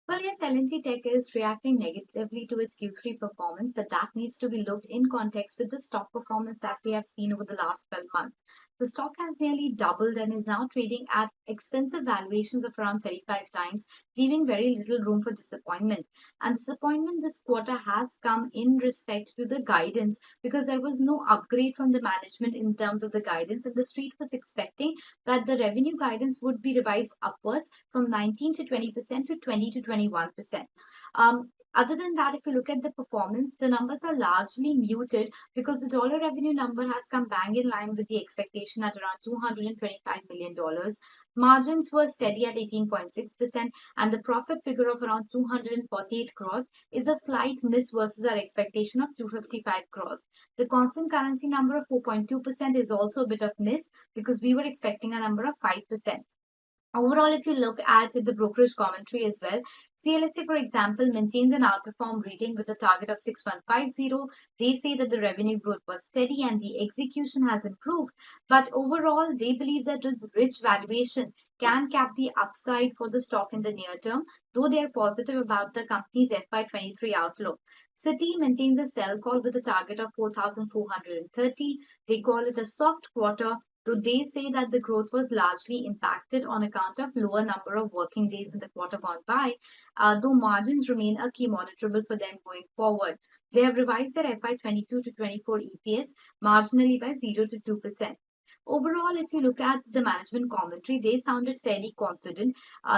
Well, yes, L&T Tech is reacting negatively to its Q3 performance, but that needs to be looked in context with the stock performance that we have seen over the last 12 months. The stock has nearly doubled and is now trading at expensive valuations of around 35 times, leaving very little room for disappointment. And disappointment this quarter has come in respect to the guidance because there was no upgrade from the management in terms of the guidance, and the street was expecting that the revenue guidance would be revised upwards from 19 to 20% to 20 to 21%. Other than that, if you look at the performance, the numbers are largely muted because the dollar revenue number has come bang in line with the expectation at around $225 million. Margins were steady at 18.6%, and the profit figure of around 248 crores is a slight miss versus our expectation of 255 crores. The constant currency number of 4.2% is also a bit of miss because we were expecting a number of 5%. Overall, if you look at the brokerage commentary as well, CLSA, for example, maintains an outperform rating with a target of 6150. They say that the revenue growth was steady and the execution has improved. But overall, they believe that with rich valuation can cap the upside for the stock in the near term, though they are positive about the company's FY23 outlook. Citi maintains a sell call with a target of 4,430. They call it a soft quarter, though they say that the growth was largely impacted on account of lower number of working days in the quarter gone by, though margins remain a key monitorable for them going forward. They have revised their FY22 to 24 EPS marginally by 0 to 2%. Overall, if you look at the management commentary, they sounded fairly confident.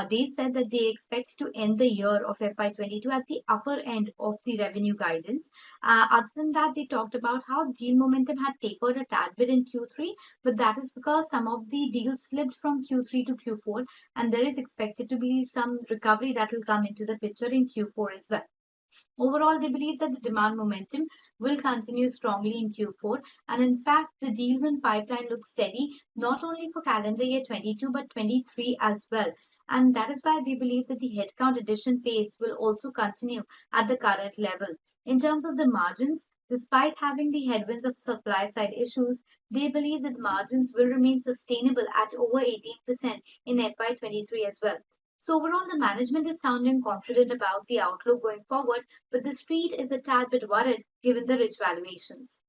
They said that they expect to end the year of FY22 at the upper end of the revenue guidance. Other than that, they talked about how deal momentum had tapered a tad bit in Q3, but that is because some of the deals slipped from Q3 to Q4, and there is expected to be some recovery that will come into the picture in Q4 as well. Overall, they believe that the demand momentum will continue strongly in Q4, and in fact, the deal win pipeline looks steady not only for calendar year 22 but 23 as well. And that is why they believe that the headcount addition pace will also continue at the current level. In terms of the margins, despite having the headwinds of supply side issues, they believe that margins will remain sustainable at over 18% in FY23 as well. So overall, the management is sounding confident about the outlook going forward, but the street is a tad bit worried given the rich valuations.